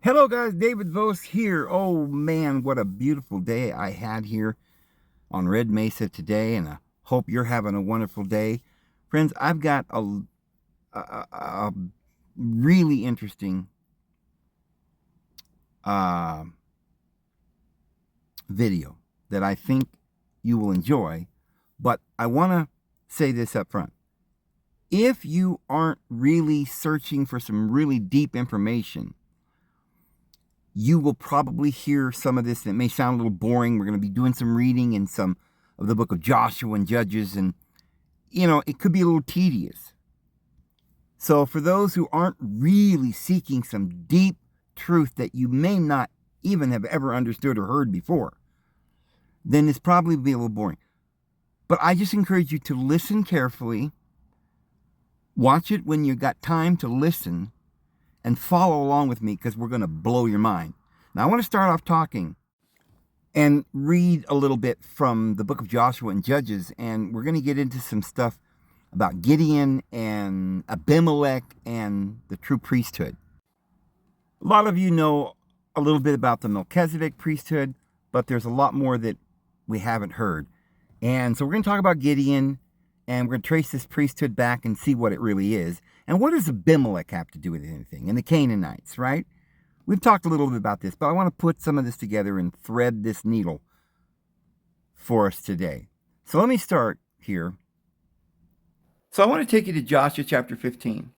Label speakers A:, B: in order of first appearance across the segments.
A: Hello guys, David Vose here. Oh man, what a beautiful day I had here on Red Mesa today, and I hope you're having a wonderful day. Friends, I've got a really interesting uh, video that I think you will enjoy, but I want to say this up front. If you aren't really searching for some really deep information, you will probably hear some of this, and it may sound a little boring. We're going to be doing some reading in some of the book of Joshua and Judges, and it could be a little tedious. So for those who aren't really seeking some deep truth that you may not even have ever understood or heard before, then it's probably be a little boring. But I just encourage you to listen carefully, watch it when you got time to listen, and follow along with me, because we're going to blow your mind. Now, I want to start off talking and read a little bit from the book of Joshua and Judges, and we're going to get into some stuff about Gideon and Abimelech and the true priesthood. A lot of you know a little bit about the Melchizedek priesthood, but there's a lot more that we haven't heard. And so we're going to talk about Gideon, and we're going to trace this priesthood back and see what it really is. And what does Abimelech have to do with anything? And the Canaanites, right? We've talked a little bit about this, but I want to put some of this together and thread this needle for us today. So let me start here. So I want to take you to Joshua chapter 15.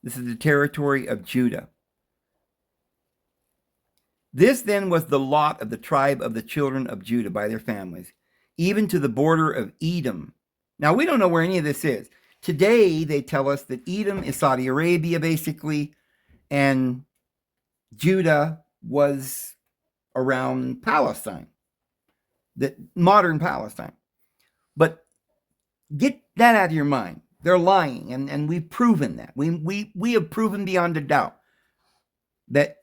A: This is the territory of Judah. This then was the lot of the tribe of the children of Judah by their families, even to the border of Edom. Now, we don't know where any of this is. Today, they tell us that Edom is Saudi Arabia, basically, and Judah was around Palestine, the modern Palestine. But get that out of your mind. They're lying, and we've proven that. We have proven beyond a doubt that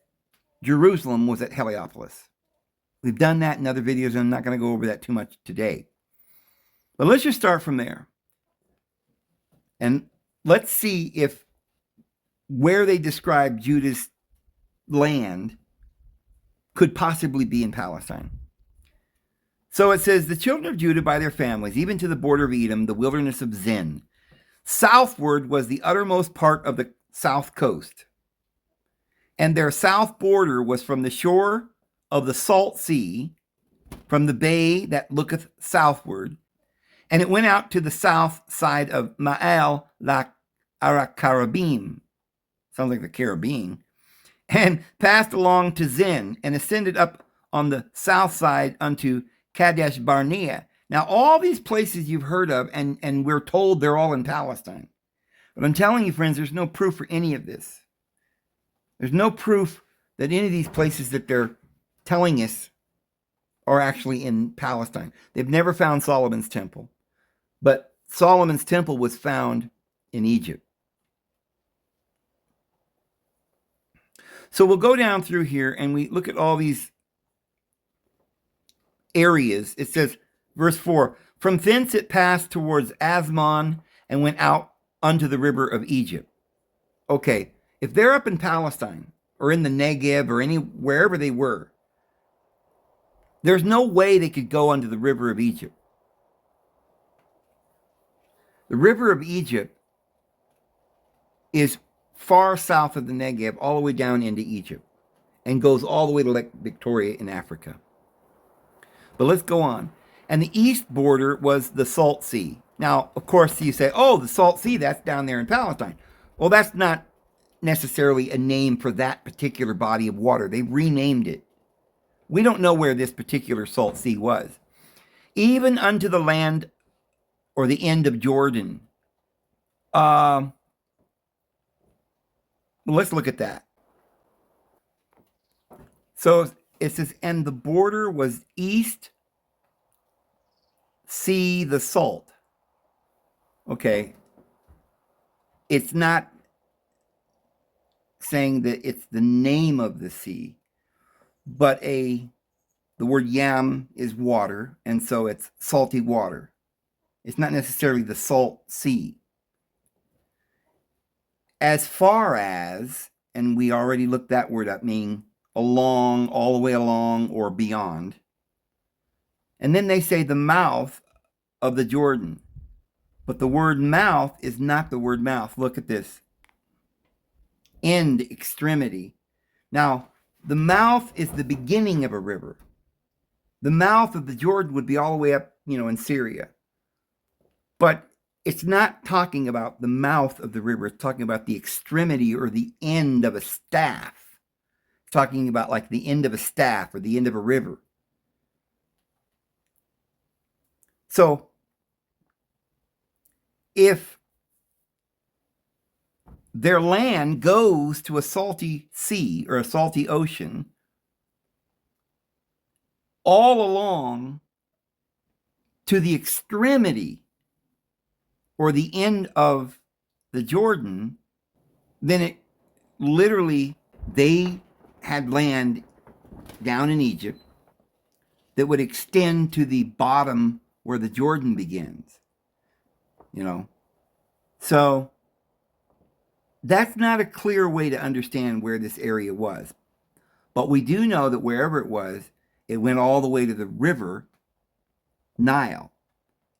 A: Jerusalem was at Heliopolis. We've done that in other videos, and I'm not going to go over that too much today. But let's just start from there. And let's see if where they describe Judah's land could possibly be in Palestine. So it says, the children of Judah by their families, even to the border of Edom, the wilderness of Zin. Southward was the uttermost part of the south coast. And their south border was from the shore of the Salt Sea, from the bay that looketh southward, and it went out to the south side of Ma'al la Arakarabim, sounds like the Caribbean, and passed along to Zin, and ascended up on the south side unto Kadesh Barnea. Now, all these places you've heard of, and we're told they're all in Palestine. But I'm telling you, friends, there's no proof for any of this. There's no proof that any of these places that they're telling us are actually in Palestine. They've never found Solomon's temple. But Solomon's temple was found in Egypt. So we'll go down through here and we look at all these areas. It says, verse 4, from thence it passed towards Asmon and went out unto the river of Egypt. Okay, if they're up in Palestine or in the Negev or wherever they were, there's no way they could go unto the river of Egypt. The river of Egypt is far south of the Negev, all the way down into Egypt, and goes all the way to Lake Victoria in Africa. But let's go on. And the east border was the Salt Sea. Now, of course, you say, oh, the Salt Sea, that's down there in Palestine. Well, that's not necessarily a name for that particular body of water. They renamed it. We don't know where this particular Salt Sea was. Even unto the land or the end of Jordan. Let's look at that. So it says, and the border was east sea the salt. Okay. It's not saying that it's the name of the sea, but the word yam is water, and so it's salty water. It's not necessarily the Salt Sea. As far as and we already looked that word up, meaning along, all the way along, or beyond. And then they say the mouth of the Jordan. But the word mouth is not the word mouth. Look at this. End, extremity. Now, the mouth is the beginning of a river. The mouth of the Jordan would be all the way up, in Syria. But it's not talking about the mouth of the river. It's talking about the extremity or the end of a staff. It's talking about like the end of a staff or the end of a river. So, if their land goes to a salty sea or a salty ocean, all along to the extremity or the end of the Jordan, then it literally, they had land down in Egypt that would extend to the bottom where the Jordan begins. So that's not a clear way to understand where this area was. But we do know that wherever it was, it went all the way to the river Nile,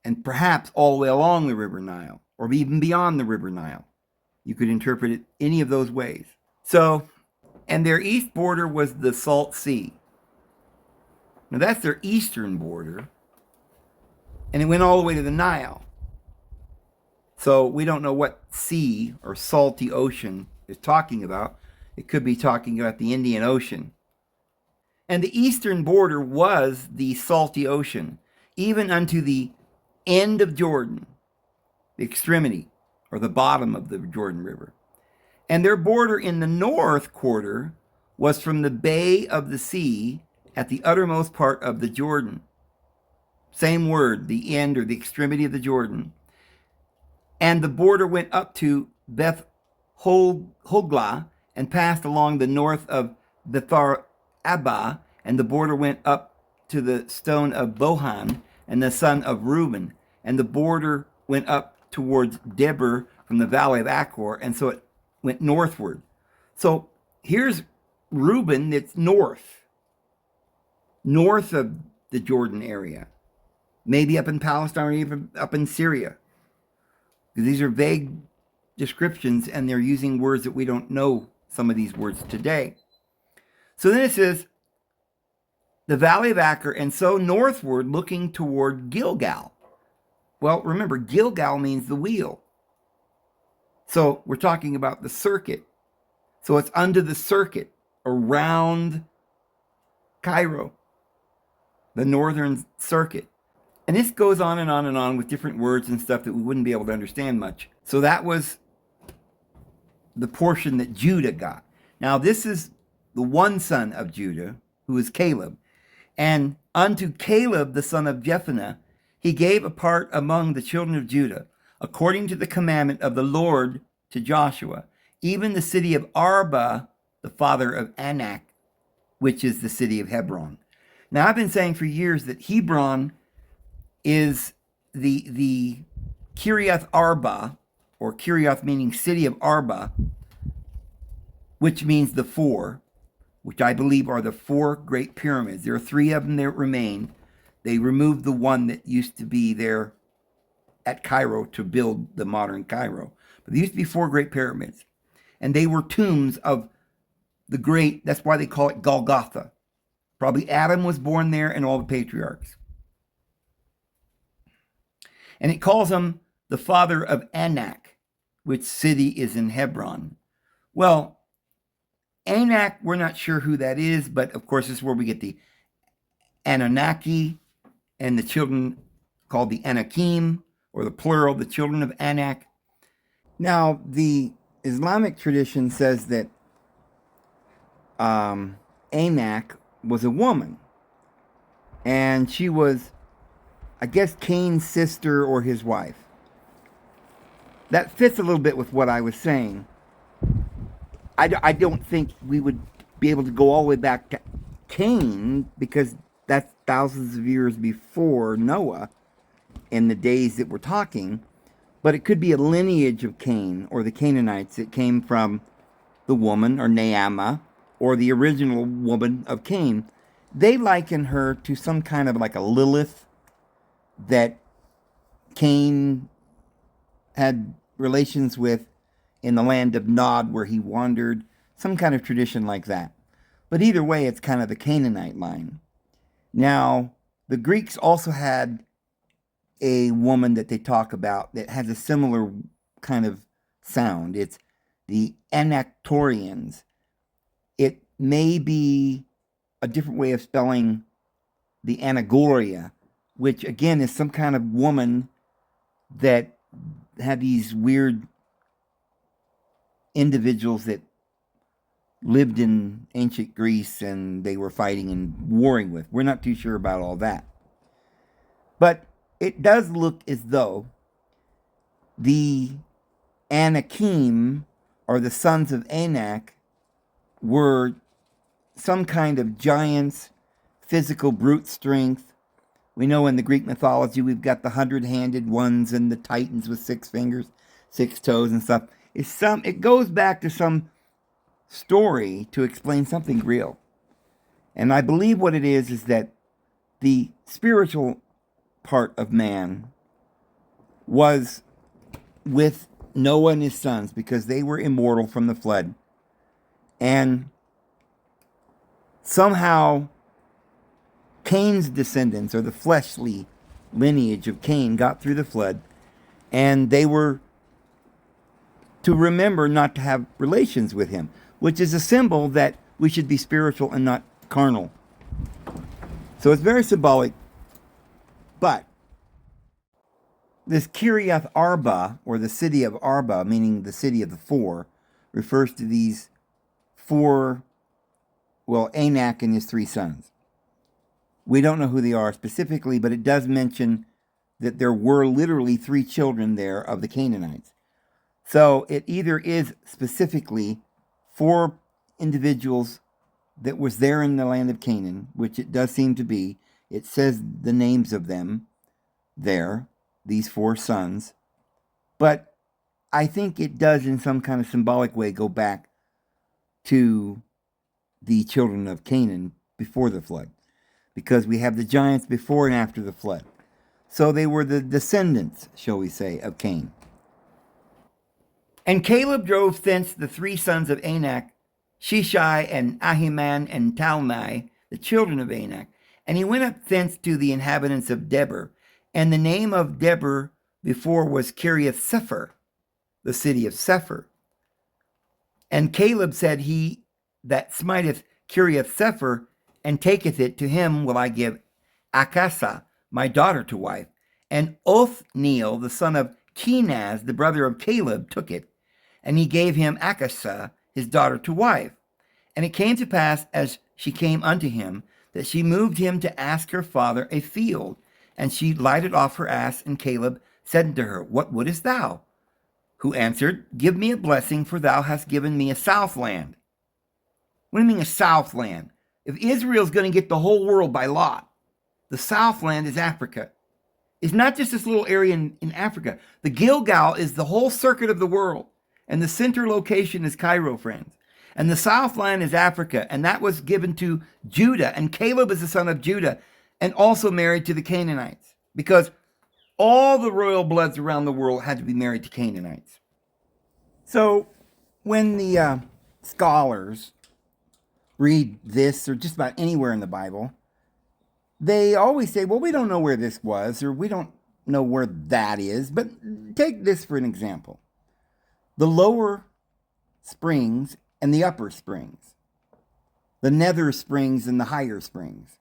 A: and perhaps all the way along the river Nile, or even beyond the river Nile. You could interpret it any of those ways. So, and their east border was the Salt Sea. Now that's their eastern border, and it went all the way to the Nile. So we don't know what sea or salty ocean is talking about. It could be talking about the Indian Ocean. And the eastern border was the salty ocean, even unto the end of Jordan, the extremity, or the bottom of the Jordan River. And their border in the north quarter was from the bay of the sea at the uttermost part of the Jordan. Same word, the end or the extremity of the Jordan. And the border went up to Beth Hoglah and passed along the north of Bethar Abba, and the border went up to the stone of Bohan and the son of Reuben, and the border went up towards Debir from the valley of Achor, and so it went northward. So here's Reuben that's north of the Jordan area, maybe up in Palestine or even up in Syria. These are vague descriptions, and they're using words that we don't know some of these words today. So then it says, the valley of Achor, and so northward, looking toward Gilgal. Well, remember, Gilgal means the wheel. So we're talking about the circuit. So it's under the circuit, around Cairo, the northern circuit. And this goes on and on and on with different words and stuff that we wouldn't be able to understand much. So that was the portion that Judah got. Now this is the one son of Judah, who is Caleb. And unto Caleb the son of Jephunneh he gave a part among the children of Judah, according to the commandment of the Lord to Joshua, even the city of Arba, the father of Anak, which is the city of Hebron. Now I've been saying for years that Hebron is the Kiriath Arba, or Kiriath meaning city of Arba, which means the four, which I believe are the four great pyramids. There are three of them that remain. They removed the one that used to be there at Cairo to build the modern Cairo. But there used to be four great pyramids. And they were tombs of the great, that's why they call it Golgotha. Probably Adam was born there and all the patriarchs. And it calls him the father of Anak, which city is in Hebron. Well, Anak, we're not sure who that is, but of course this is where we get the Anunnaki and the children called the Anakim, or the plural, the children of Anak. Now, the Islamic tradition says that Anak was a woman, and she was, I guess, Cain's sister or his wife. That fits a little bit with what I was saying. I don't think we would be able to go all the way back to Cain, because that's thousands of years before Noah in the days that we're talking. But it could be a lineage of Cain or the Canaanites that came from the woman, or Naamah, or the original woman of Cain, they liken her to some kind of like a Lilith that Cain had relations with in the land of Nod where he wandered, some kind of tradition like that. But either way, it's kind of the Canaanite line. Now, the Greeks also had a woman that they talk about that has a similar kind of sound. It's the Anactorians. It may be a different way of spelling the Anagoria, which again is some kind of woman that had these weird individuals that lived in ancient Greece and they were fighting and warring with. We're not too sure about all that. But it does look as though the Anakim, or the sons of Anak, were some kind of giants, physical brute strength. We know in the Greek mythology we've got the 100-handed ones and the titans with 6 fingers, 6 toes and stuff. It goes back to some story to explain something real. And I believe what it is that the spiritual part of man was with Noah and his sons because they were immortal from the flood. And somehow Cain's descendants, or the fleshly lineage of Cain, got through the flood, and they were to remember not to have relations with him, which is a symbol that we should be spiritual and not carnal. So it's very symbolic. But this Kiriath Arba, or the city of Arba, meaning the city of the four, refers to these 4, Anak and his 3 sons. We don't know who they are specifically, but it does mention that there were literally 3 children there of the Canaanites. So it either is specifically 4 individuals that was there in the land of Canaan, which it does seem to be. It says the names of them there, these 4 sons. But I think it does in some kind of symbolic way go back to the children of Canaan before the flood, because we have the giants before and after the flood. So they were the descendants, shall we say, of Cain. And Caleb drove thence the 3 sons of Anak, Shishai and Ahiman and Talmai, the children of Anak. And he went up thence to the inhabitants of Debir. And the name of Debir before was Kiriath Sepher, the city of Sepher. And Caleb said, he that smiteth Kiriath Sepher and taketh it, to him will I give Akasa, my daughter, to wife. And Othniel, the son of Kenaz, the brother of Caleb, took it, and he gave him Akasa, his daughter, to wife. And it came to pass, as she came unto him, that she moved him to ask her father a field. And she lighted off her ass, and Caleb said unto her, What wouldest thou? Who answered, Give me a blessing, for thou hast given me a southland. What do you mean a southland? If Israel's going to get the whole world by lot, the southland is Africa. It's not just this little area in Africa. The Gilgal is the whole circuit of the world. And the center location is Cairo, friends. And the southland is Africa. And that was given to Judah. And Caleb is the son of Judah, and also married to the Canaanites, because all the royal bloods around the world had to be married to Canaanites. So when the scholars read this, or just about anywhere in the Bible, they always say, well, we don't know where this was, or we don't know where that is. But take this for an example. The lower springs and the upper springs, the nether springs and the higher springs.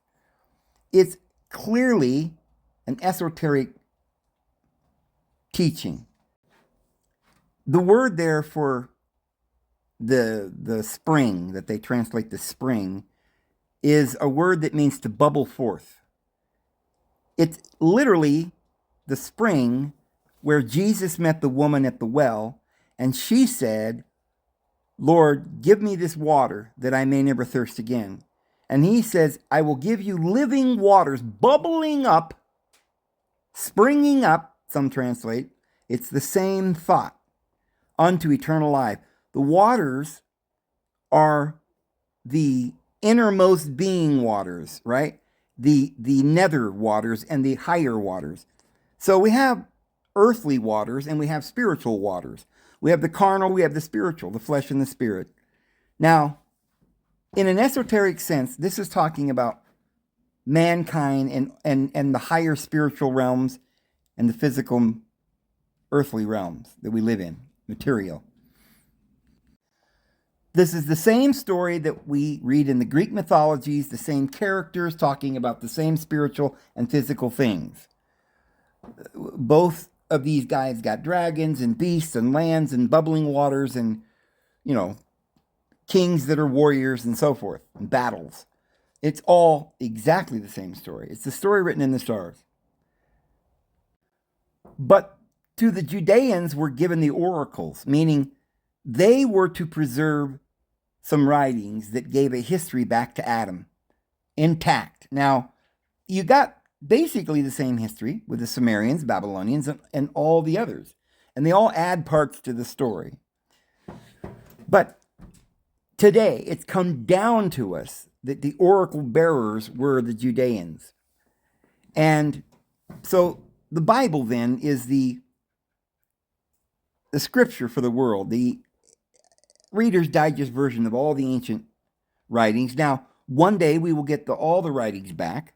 A: It's clearly an esoteric teaching. The word there for the spring, that they translate the spring, is a word that means to bubble forth. It's literally the spring where Jesus met the woman at the well, and she said, Lord, give me this water that I may never thirst again. And he says, I will give you living waters, bubbling up, springing up, some translate. It's the same thought, unto eternal life. The waters are the innermost being waters, right? The nether waters and the higher waters. So we have earthly waters and we have spiritual waters. We have the carnal, we have the spiritual, the flesh and the spirit. Now, in an esoteric sense, this is talking about mankind and the higher spiritual realms and the physical earthly realms that we live in, material. This is the same story that we read in the Greek mythologies, the same characters talking about the same spiritual and physical things. Both of these guys got dragons and beasts and lands and bubbling waters and, kings that are warriors and so forth, and battles. It's all exactly the same story. It's the story written in the stars. But to the Judeans were given the oracles, meaning they were to preserve some writings that gave a history back to Adam, intact. Now, you got basically the same history with the Sumerians, Babylonians, and all the others. And they all add parts to the story. But today, it's come down to us that the oracle bearers were the Judeans. And so the Bible then is the scripture for the world, the Reader's Digest version of all the ancient writings. Now, one day we will get all the writings back,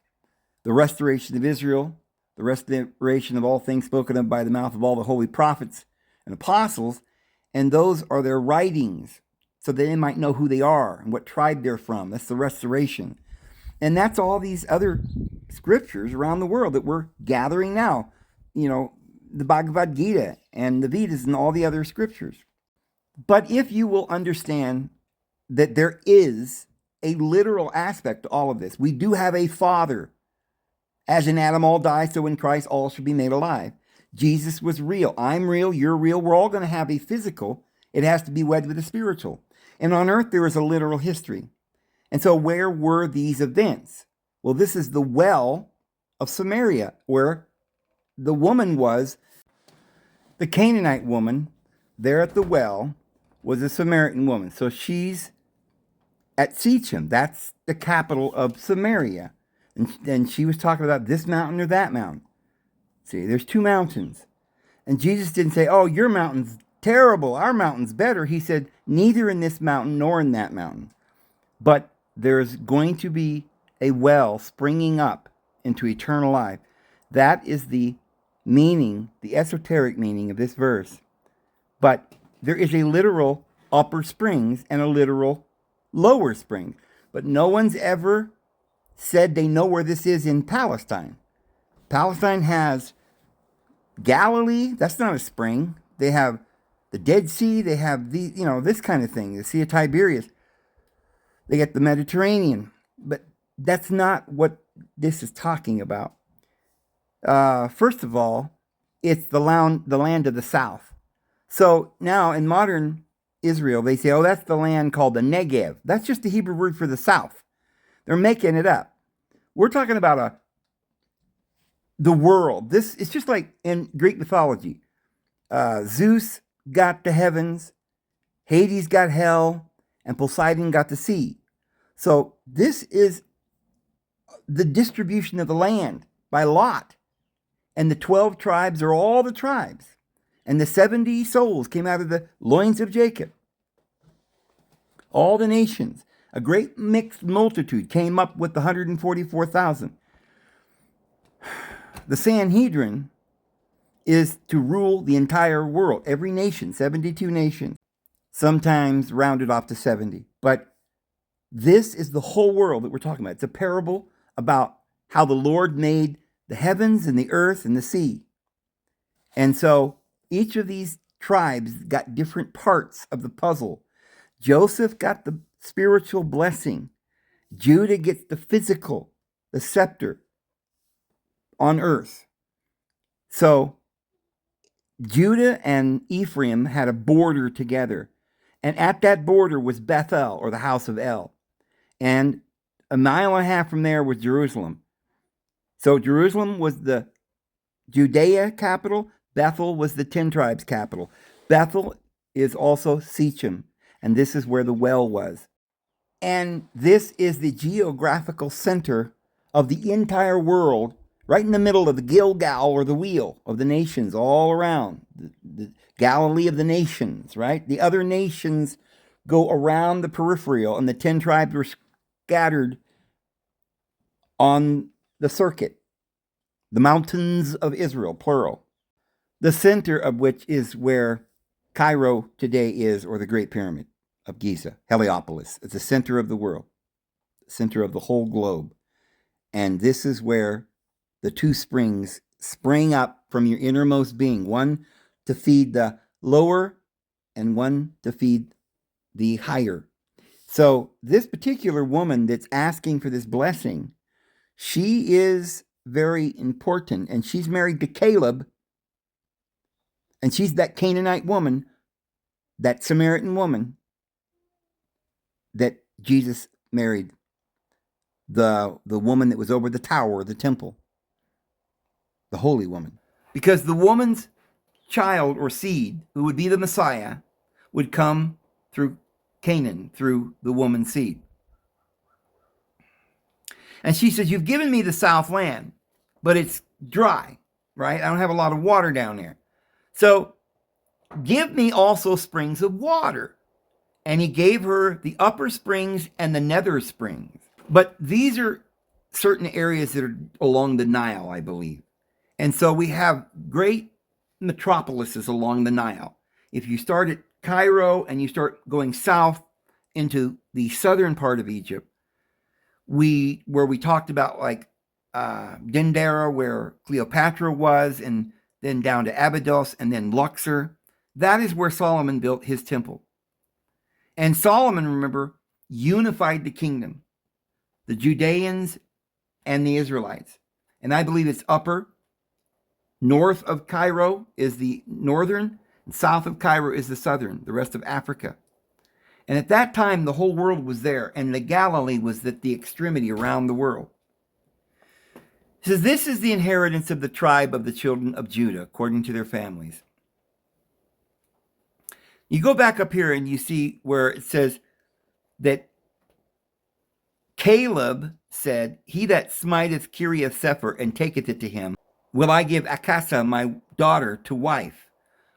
A: the restoration of Israel, the restoration of all things spoken of by the mouth of all the holy prophets and apostles, and those are their writings, so that they might know who they are and what tribe they're from. That's the restoration. And that's all these other scriptures around the world that we're gathering now. The Bhagavad Gita and the Vedas and all the other scriptures. But if you will understand that there is a literal aspect to all of this, we do have a Father. As in Adam all die, so in Christ all shall be made alive. Jesus was real. I'm real, you're real. We're all going to have a physical. It has to be wed with a spiritual. And on earth, there is a literal history. And so where were these events? Well, this is the well of Samaria, where the woman was, the Canaanite woman there at the well was a Samaritan woman. So she's at Shechem. That's the capital of Samaria. And she was talking about this mountain or that mountain. See, there's two mountains. And Jesus didn't say, oh, your mountain's terrible, our mountain's better. He said, neither in this mountain nor in that mountain. But there's going to be a well springing up into eternal life. That is the meaning, the esoteric meaning of this verse. But there is a literal upper springs and a literal lower spring. But no one's ever said they know where this is in Palestine. Palestine has Galilee. That's not a spring. They have the Dead Sea. They have this kind of thing. The Sea of Tiberias. They get the Mediterranean. But that's not what this is talking about. First of all, it's the land of the south. So now in modern Israel, they say, oh, that's the land called the Negev. That's just the Hebrew word for the south. They're making it up. We're talking about the world. This is just like in Greek mythology. Zeus got the heavens, Hades got hell, and Poseidon got the sea. So this is the distribution of the land by lot. And the 12 tribes are all the tribes. And the 70 souls came out of the loins of Jacob. All the nations. A great mixed multitude came up with the 144,000. The Sanhedrin is to rule the entire world, every nation, 72 nations, sometimes rounded off to 70. But this is the whole world that we're talking about. It's a parable about how the Lord made the heavens and the earth and the sea. And so each of these tribes got different parts of the puzzle. Joseph got the spiritual blessing. Judah gets the physical, the scepter on earth. So Judah and Ephraim had a border together. And at that border was Bethel, or the house of El. And a mile and a half from there was Jerusalem. So Jerusalem was the Judea capital. Bethel was the 10 tribes capital. Bethel is also Shechem. and this is where the well was. And this is the geographical center of the entire world, right in the middle of the Gilgal, or the wheel of the nations all around. The Galilee of the nations, right? The other nations go around the peripheral, and the 10 tribes were scattered on the circuit, the mountains of Israel, plural, the center of which is where Cairo today is, or the Great Pyramid of Giza, Heliopolis. It's the center of the world, center of the whole globe. And this is where the two springs spring up from your innermost being, one to feed the lower and one to feed the higher. So this particular woman that's asking for this blessing, she is very important, and she's married to Caleb, and she's that Canaanite woman, that Samaritan woman that Jesus married, the woman that was over the tower of the temple, the holy woman. Because the woman's child or seed, who would be the Messiah, would come through Canaan, through the woman's seed. And she says, you've given me the south land, but it's dry, right? I don't have a lot of water down there. So give me also springs of water. And he gave her the upper springs and the nether springs. But these are certain areas that are along the Nile, I believe. And so we have great metropolises along the Nile. If you start at Cairo and you start going south into the southern part of Egypt, where we talked about like Dendera, where Cleopatra was, and then down to Abydos, and then Luxor, that is where Solomon built his temple. And Solomon, remember, unified the kingdom, the Judeans and the Israelites. And I believe it's upper. North of Cairo is the northern, and south of Cairo is the southern, the rest of Africa. And at that time, the whole world was there, and the Galilee was at the extremity around the world. It says, this is the inheritance of the tribe of the children of Judah, according to their families. You go back up here and you see where it says that Caleb said, he that smiteth Kiriath Sepher and taketh it to him, will I give Akasa my daughter to wife.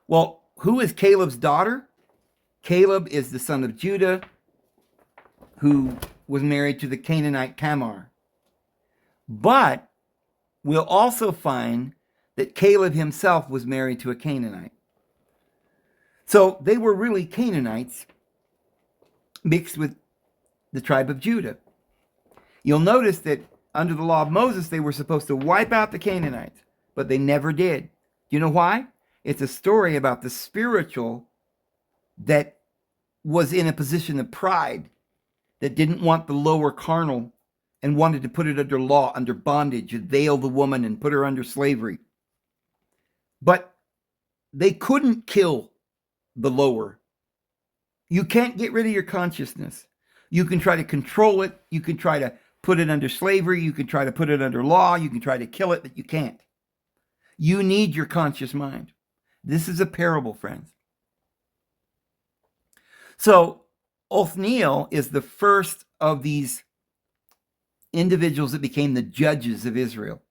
A: Well, who is Caleb's daughter? Caleb is the son of Judah, who was married to the Canaanite Tamar. But we'll also find that Caleb himself was married to a Canaanite. So they were really Canaanites mixed with the tribe of Judah. You'll notice that under the law of Moses, they were supposed to wipe out the Canaanites, but they never did. Do you know why? It's a story about the spiritual that was in a position of pride, that didn't want the lower carnal and wanted to put it under law, under bondage, and veil the woman and put her under slavery. But they couldn't kill the lower. You can't get rid of your consciousness. You can try to control it. You can try to put it under slavery. You can try to put it under law. You can try to kill it, but you can't. You need your conscious mind. This is a parable, friends. So Othniel is the first of these individuals that became the judges of Israel.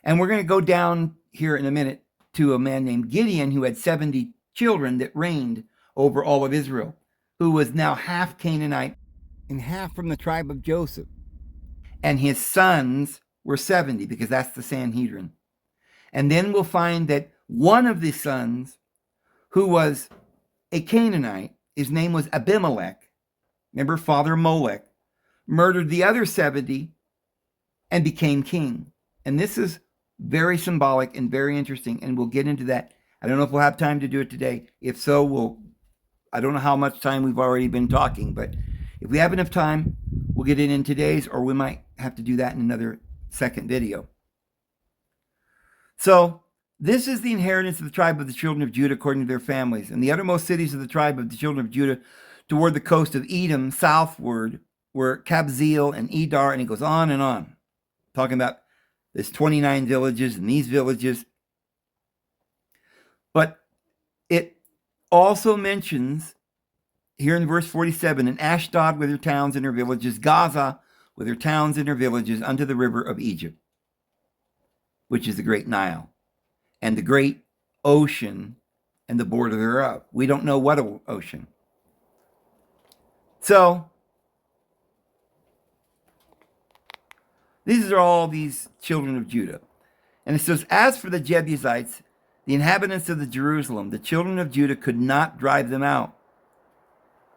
A: And we're going to go down here in a minute to a man named Gideon, who had 70 children that reigned over all of Israel, who was now half Canaanite and half from the tribe of Joseph. And his sons were 70, because that's the Sanhedrin. And then we'll find that one of the sons, who was a Canaanite, his name was Abimelech, remember, father Molech, murdered the other 70 and became king. And this is very symbolic and very interesting, and we'll get into that. I don't know if we'll have time to do it today. If so, I don't know how much time we've already been talking, but if we have enough time, we'll get it in today's, or we might have to do that in another second video. So this is the inheritance of the tribe of the children of Judah according to their families. And the uttermost cities of the tribe of the children of Judah toward the coast of Edom southward were Kabzeel and Edar, and it goes on and on, talking about there's 29 villages and these villages. But it also mentions here in verse 47, and Ashdod with her towns and her villages, Gaza with her towns and her villages, unto the river of Egypt, which is the great Nile, and the great ocean and the border thereof. We don't know what ocean. So, these are all these children of Judah. And it says, as for the Jebusites, the inhabitants of the Jerusalem, the children of Judah could not drive them out.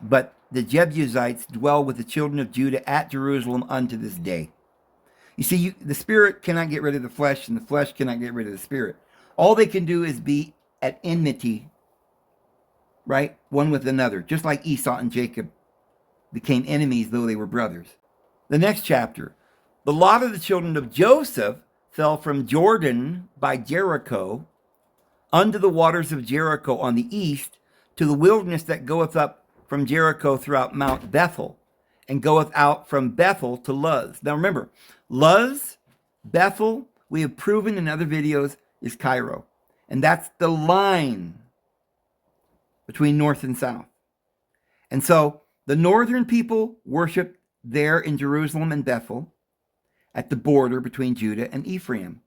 A: But the Jebusites dwell with the children of Judah at Jerusalem unto this day. You see, the spirit cannot get rid of the flesh, and the flesh cannot get rid of the spirit. All they can do is be at enmity, right? One with another, just like Esau and Jacob became enemies, though they were brothers. The next chapter. The lot of the children of Joseph fell from Jordan by Jericho unto the waters of Jericho on the east, to the wilderness that goeth up from Jericho throughout Mount Bethel, and goeth out from Bethel to Luz. Now remember, Luz, Bethel, we have proven in other videos, is Cairo. And that's the line between north and south. And so the northern people worshiped there in Jerusalem and Bethel at the border between Judah and Ephraim.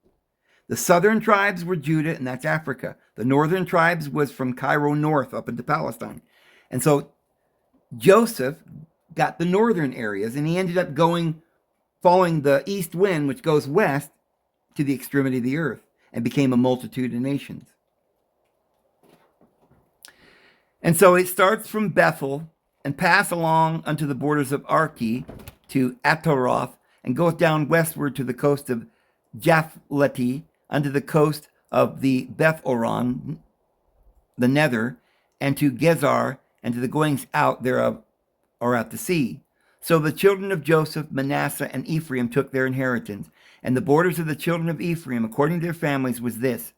A: The southern tribes were Judah, and that's Africa. The northern tribes was from Cairo north up into Palestine. And so Joseph got the northern areas, and he ended up following the east wind, which goes west to the extremity of the earth, and became a multitude of nations. And so it starts from Bethel and pass along unto the borders of Arki to Ataroth, and goeth down westward to the coast of Japhleti, unto the coast of the Beth-oron, the nether, and to Gezar, and to the goings out thereof are at the sea. So the children of Joseph, Manasseh, and Ephraim took their inheritance. And the borders of the children of Ephraim, according to their families, was this.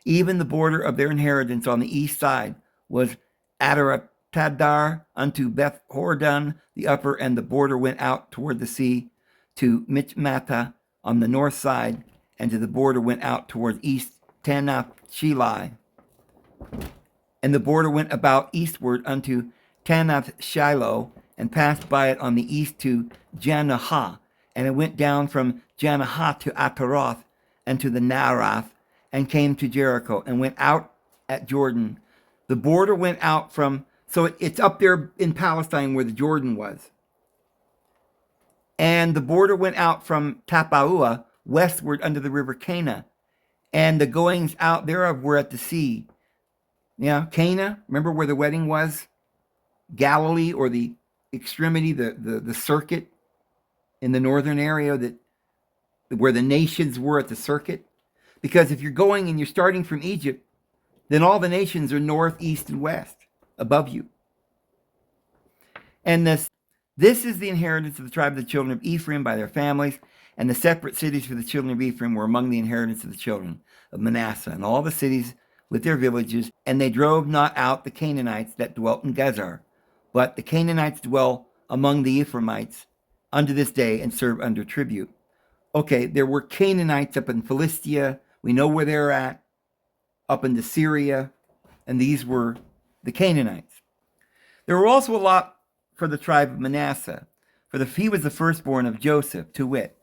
A: Even the border of their inheritance on the east side was Adaratadar unto Beth-horodon, the upper, and the border went out toward the sea to Michmatah on the north side, and to the border went out toward east Tanath-Shilai. And the border went about eastward unto Tanath-Shiloh, and passed by it on the east to Janahah. And it went down from Janahah to Ataroth, and to the Narath, and came to Jericho, and went out at Jordan. The border went out from, so it's up there in Palestine where the Jordan was. And the border went out from Tappuah westward under the river Cana, and the goings out thereof were at the sea. Yeah, Cana, remember where the wedding was? Galilee, or the extremity, the circuit in the northern area where the nations were at the circuit. Because if you're going and you're starting from Egypt, then all the nations are north, east, and west above you. And this is the inheritance of the tribe of the children of Ephraim by their families, and the separate cities for the children of Ephraim were among the inheritance of the children of Manasseh, and all the cities with their villages. And they drove not out the Canaanites that dwelt in Gezer, but the Canaanites dwell among the Ephraimites unto this day, and serve under tribute. Okay, there were Canaanites up in Philistia. We know where they're at, up into Syria, and these were the Canaanites. There were also a lot for the tribe of Manasseh, for he was the firstborn of Joseph, to wit,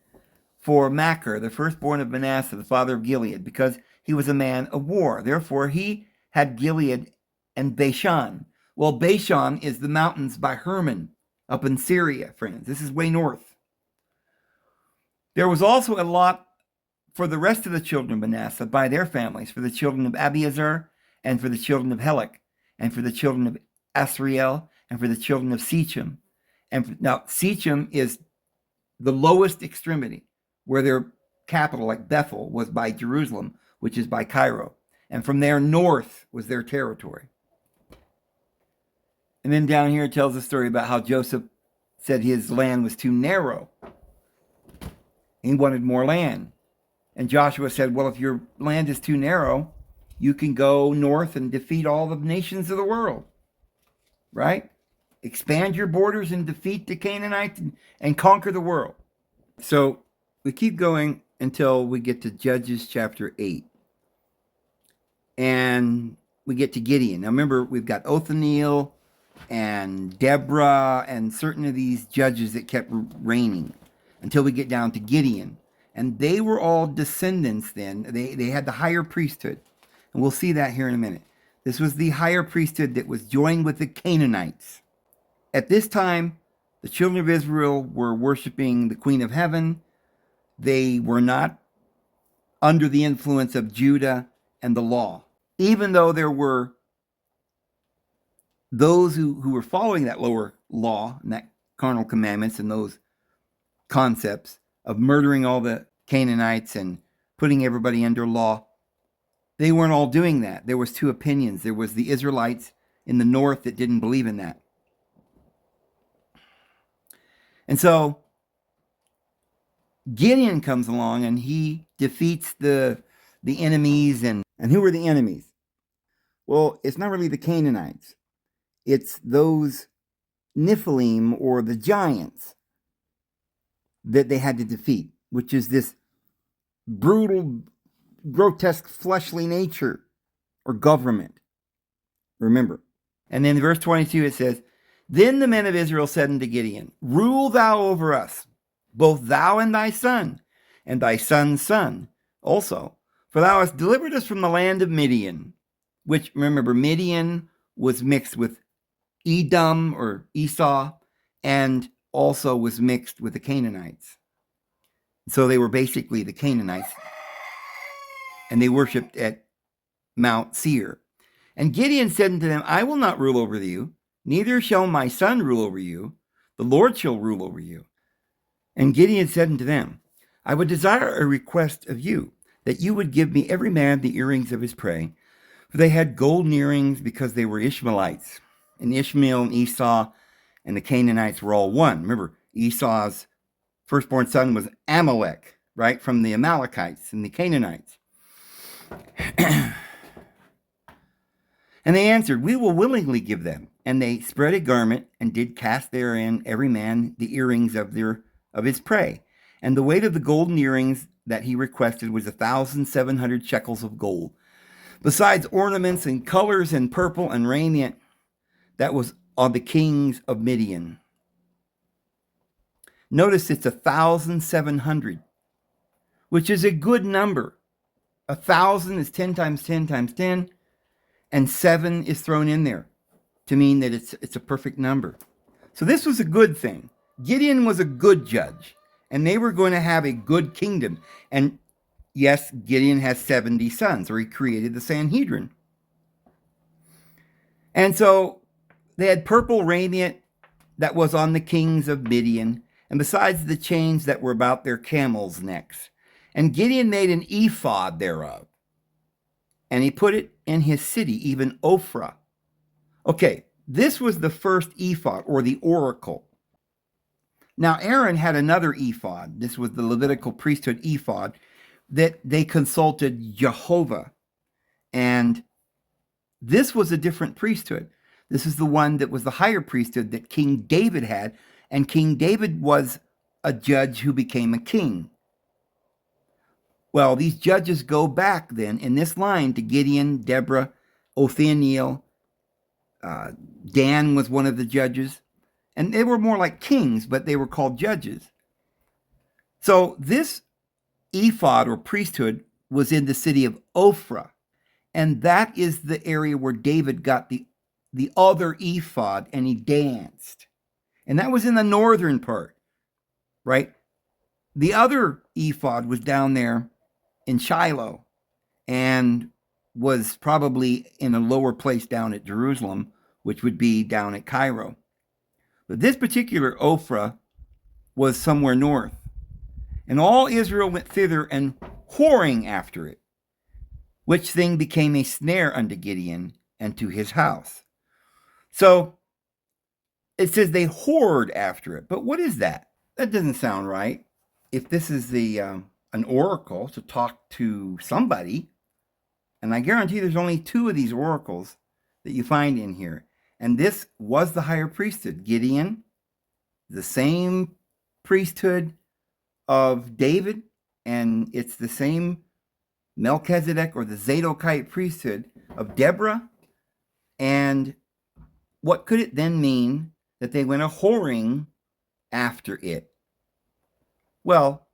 A: for Machir, the firstborn of Manasseh, the father of Gilead, because he was a man of war. Therefore he had Gilead and Bashan. Well, Bashan is the mountains by Hermon, up in Syria, friends. This is way north. There was also a lot for the rest of the children of Manasseh by their families, for the children of Abiezer, and for the children of Helek, and for the children of Asriel, and for the children of Sechem. Now, Sechem is the lowest extremity, where their capital, like Bethel, was by Jerusalem, which is by Cairo. And from there north was their territory. And then down here it tells a story about how Joseph said his land was too narrow. He wanted more land. And Joshua said, well, if your land is too narrow, you can go north and defeat all the nations of the world. Right? Expand your borders and defeat the Canaanites and conquer the world. So we keep going until we get to Judges chapter 8. And we get to Gideon. Now remember, we've got Othniel, and Deborah and certain of these judges that kept reigning until we get down to Gideon. And they were all descendants then. They had the higher priesthood. And we'll see that here in a minute. This was the higher priesthood that was joined with the Canaanites. At this time, the children of Israel were worshiping the Queen of Heaven. They were not under the influence of Judah and the law. Even though there were those who were following that lower law and that carnal commandments and those concepts of murdering all the Canaanites and putting everybody under law, they weren't all doing that. There was two opinions. There was the Israelites in the north that didn't believe in that. And so Gideon comes along and he defeats the enemies. And who were the enemies? Well, it's not really the Canaanites. It's those Nephilim, or the giants, that they had to defeat, which is this brutal, grotesque, fleshly nature or government. Remember. And then in verse 22 it says, "Then the men of Israel said unto Gideon, Rule thou over us, both thou and thy son son's son also. For thou hast delivered us from the land of Midian," which, remember, Midian was mixed with Edom or Esau, and also was mixed with the Canaanites. So they were basically the Canaanites, and they worshipped at Mount Seir. "And Gideon said unto them, I will not rule over you, neither shall my son rule over you. The Lord shall rule over you. And Gideon said unto them, I would desire a request of you, that you would give me every man the earrings of his prey. For they had golden earrings, because they were Ishmaelites. And Ishmael and Esau and the Canaanites were all one." Remember, Esau's firstborn son was Amalek, right, from the Amalekites and the Canaanites. And they answered, "We will willingly give them." And they spread a garment, and did cast therein every man the earrings of his prey. And the weight of the golden earrings that he requested was 1,700 shekels of gold, besides ornaments and colors and purple and raiment that was on the kings of Midian. Notice it's 1,700, which is a good number. 1,000 is 10 times 10 times 10, and 7 is thrown in there to mean that it's a perfect number. So this was a good thing. Gideon was a good judge, and they were going to have a good kingdom. And yes, Gideon has 70 sons, or he created the Sanhedrin. And so they had purple raiment that was on the kings of Midian, and besides the chains that were about their camels' necks. And Gideon made an ephod thereof, and he put it in his city, even Ophrah. Okay, this was the first ephod, or the oracle. Now Aaron had another ephod. This was the Levitical priesthood ephod that they consulted Jehovah. And this was a different priesthood. This is the one that was the higher priesthood that King David had. And King David was a judge who became a king. Well, these judges go back then in this line to Gideon, Deborah, Othniel. Dan was one of the judges. And they were more like kings, but they were called judges. So this ephod or priesthood was in the city of Ophrah. And that is the area where David got the other ephod, and he danced. And that was in the northern part, right? The other ephod was down there in Shiloh, and was probably in a lower place down at Jerusalem, which would be down at Cairo. But this particular Ophrah was somewhere north. And all Israel went thither, and whoring after it, which thing became a snare unto Gideon and to his house. So it says they whored after it. But what is that? That doesn't sound right. If this is an oracle to talk to somebody, and I guarantee there's only 2 of these oracles that you find in here. And this was the higher priesthood. Gideon, the same priesthood of David, and it's the same Melchizedek or the Zadokite priesthood of Deborah, and what could it then mean that they went a whoring after it? Well,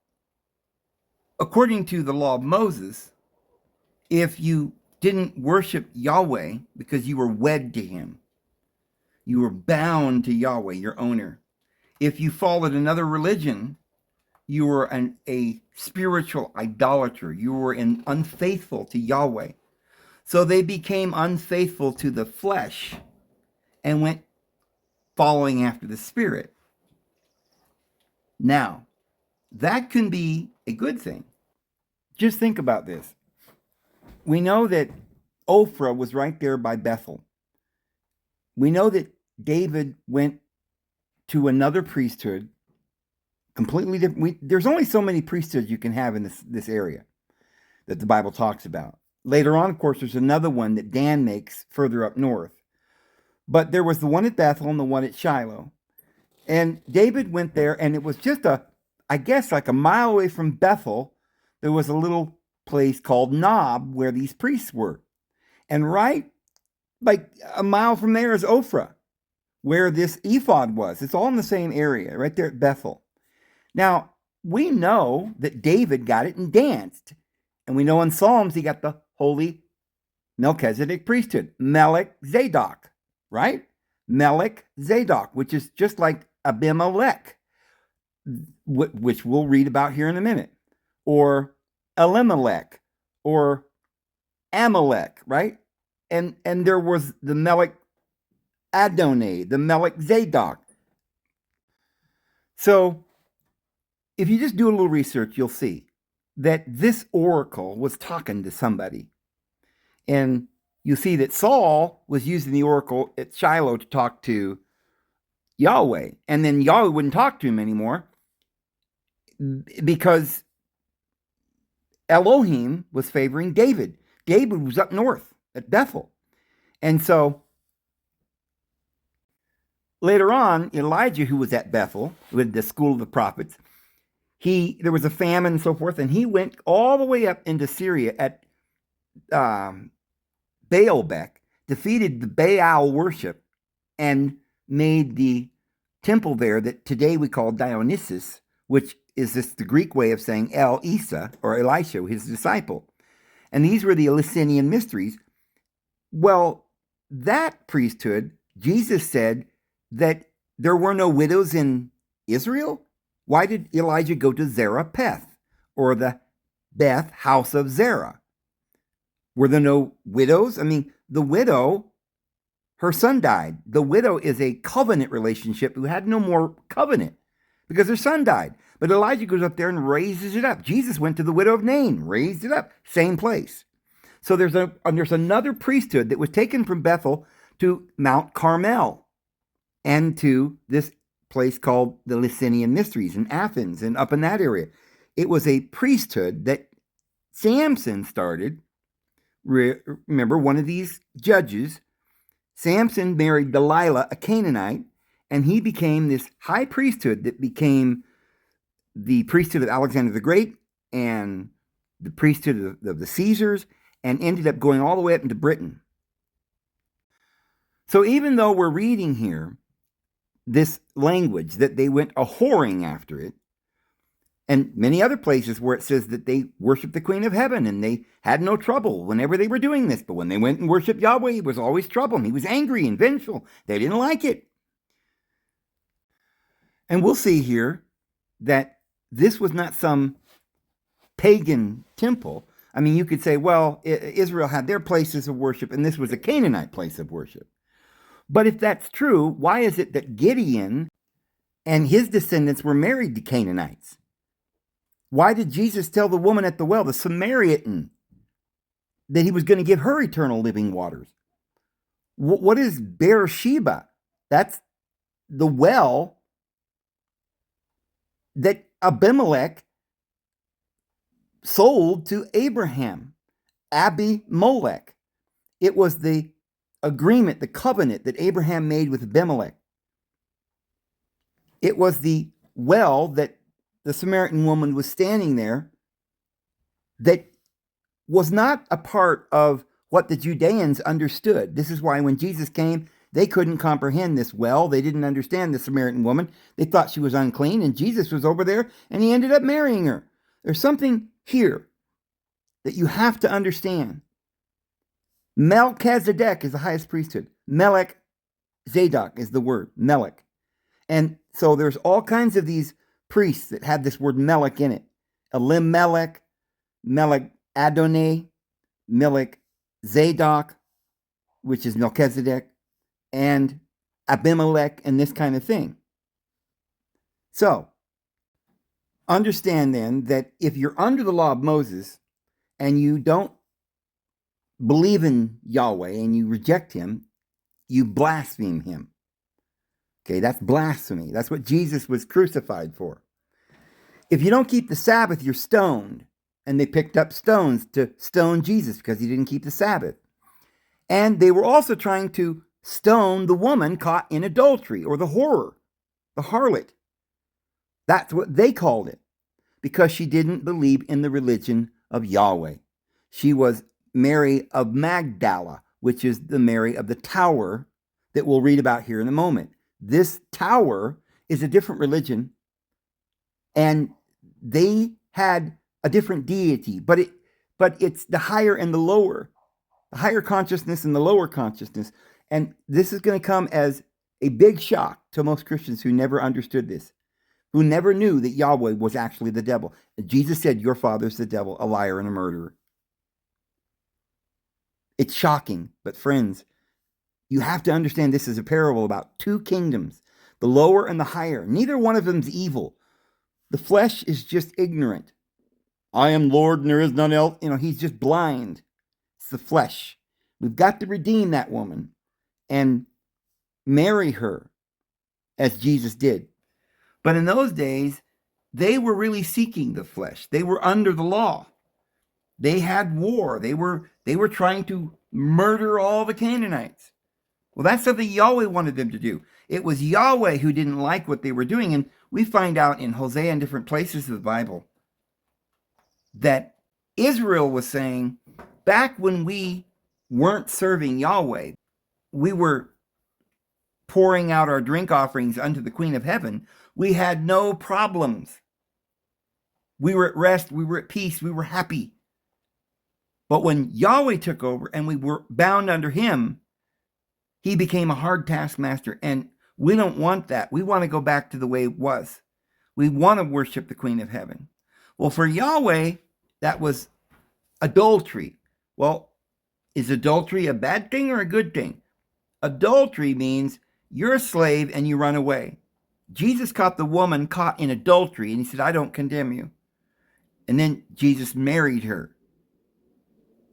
A: according to the law of Moses, if you didn't worship Yahweh because you were wed to him, you were bound to Yahweh, your owner. If you followed another religion, you were a spiritual idolater. You were unfaithful to Yahweh. So they became unfaithful to the flesh and went following after the spirit. Now, that can be a good thing. Just think about this. We know that Ophrah was right there by Bethel. We know that David went to another priesthood, completely different. There's only so many priesthoods you can have in this area that the Bible talks about. Later on, of course, there's another one that Dan makes further up north. But there was the one at Bethel and the one at Shiloh. And David went there, and it was just I guess like a mile away from Bethel, there was a little place called Nob where these priests were. And right like a mile from there is Ophrah, where this ephod was. It's all in the same area, right there at Bethel. Now, we know that David got it and danced. And we know in Psalms he got the holy Melchizedek priesthood, Melech Zadok, right? Melech Zadok, which is just like Abimelech, which we'll read about here in a minute, or Elimelech, or Amalek, right? And there was the Melech Adonai, the Melech Zadok. So if you just do a little research, you'll see that this oracle was talking to somebody. And you see that Saul was using the oracle at Shiloh to talk to Yahweh. And then Yahweh wouldn't talk to him anymore because Elohim was favoring David. David was up north at Bethel. And so later on, Elijah, who was at Bethel with the school of the prophets, there was a famine and so forth, and he went all the way up into Syria at Baalbek, defeated the Baal worship, and made the temple there that today we call Dionysus, which is the Greek way of saying El Isa, or Elisha, his disciple. And these were the Eleusinian mysteries. Well, that priesthood, Jesus said that there were no widows in Israel. Why did Elijah go to Zarephath, or the Beth house of Zerah? Were there no widows? I mean, the widow, her son died. The widow is a covenant relationship who had no more covenant because her son died. But Elijah goes up there and raises it up. Jesus went to the widow of Nain, raised it up, same place. So there's another priesthood that was taken from Bethel to Mount Carmel and to this place called the Eleusinian Mysteries in Athens and up in that area. It was a priesthood that Samson started. Remember, one of these judges, Samson married Delilah, a Canaanite, and he became this high priesthood that became the priesthood of Alexander the Great and the priesthood of the Caesars, and ended up going all the way up into Britain. So even though we're reading here this language that they went a whoring after it, and many other places where it says that they worshiped the Queen of Heaven and they had no trouble whenever they were doing this. But when they went and worshiped Yahweh, it was always trouble. And he was angry and vengeful. They didn't like it. And we'll see here that this was not some pagan temple. I mean, you could say, well, Israel had their places of worship and this was a Canaanite place of worship. But if that's true, why is it that Gideon and his descendants were married to Canaanites? Why did Jesus tell the woman at the well, the Samaritan, that he was going to give her eternal living waters? What is Beersheba? That's the well that Abimelech sold to Abraham, Abimelech. It was the agreement, the covenant that Abraham made with Abimelech. It was the well that the Samaritan woman was standing there that was not a part of what the Judeans understood. This is why when Jesus came, They couldn't comprehend this well. They didn't understand the Samaritan woman. They thought she was unclean, and Jesus was over there, and he ended up marrying her. There's something here that you have to understand. Melchizedek is the highest priesthood. Melech Zadok is the word, Melech. And so there's all kinds of these priests that have this word Melech in it. Elimelech, Melech Adonai, Melech Zadok, which is Melchizedek, and Abimelech, and this kind of thing. So, understand then that if you're under the law of Moses and you don't believe in Yahweh and you reject him, you blaspheme him. Okay, that's blasphemy. That's what Jesus was crucified for. If you don't keep the Sabbath, you're stoned. And they picked up stones to stone Jesus because he didn't keep the Sabbath. And they were also trying to stone the woman caught in adultery, or the whore, the harlot. That's what they called it, because she didn't believe in the religion of Yahweh. She was Mary of Magdala, which is the Mary of the tower that we'll read about here in a moment. This tower is a different religion, and they had a different deity, but it's the higher and the lower, the higher consciousness and the lower consciousness. And this is going to come as a big shock to most Christians who never understood this, who never knew that Yahweh was actually the devil. And Jesus said, your father's the devil, a liar and a murderer. It's shocking, but friends, you have to understand this is a parable about two kingdoms, the lower and the higher. Neither one of them's evil. The flesh is just ignorant. I am Lord and there is none else. He's just blind. It's the flesh. We've got to redeem that woman and marry her as Jesus did. But in those days, they were really seeking the flesh. They were under the law. They had war. They were trying to murder all the Canaanites. Well, that's something Yahweh wanted them to do. It was Yahweh who didn't like what they were doing. And we find out in Hosea and different places of the Bible that Israel was saying, back when we weren't serving Yahweh, we were pouring out our drink offerings unto the Queen of Heaven, we had no problems. We were at rest, we were at peace, we were happy. But when Yahweh took over and we were bound under him, he became a hard taskmaster, and we don't want that. We want to go back to the way it was. We want to worship the Queen of Heaven. Well, for Yahweh, that was adultery. Well, is adultery a bad thing or a good thing? Adultery means you're a slave and you run away. Jesus caught the woman caught in adultery, and he said, I don't condemn you. And then Jesus married her.